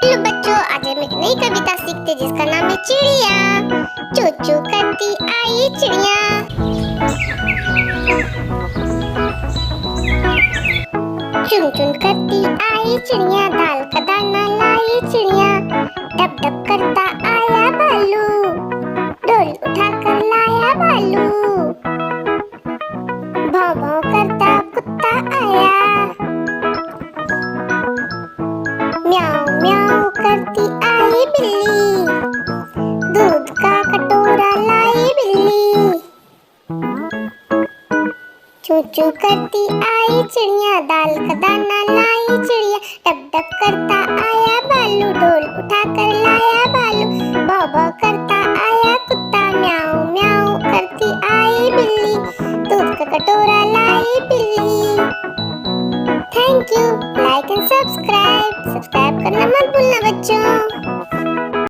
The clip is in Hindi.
हेलो बच्चों, आज हम एक नई कविता सीखते जिसका नाम है चिड़िया। चू चू करती आई चिड़िया, चुन चुन करती आई चिड़िया, दाल का दाना लाई चिड़िया। डब डब करता आया भालू, डोल उठाकर लाया भालू। भौं भौं करता कुत्ता आया, म्याऊं म्याऊं करती आई बिल्ली, दूध का कटोरा लाई बिल्ली। चू चू करती आई चिड़िया, दाल का दाना लाई चिड़िया। डब डब करता आया भालू, ढोल उठाकर लाया भालू। भौं भौं करता आया कुत्ता, म्याऊं म्याऊं करती आई बिल्ली, दूध का कटोरा लाई बिल्ली। Thank you. Like and subscribe करना मत भूलना बच्चों।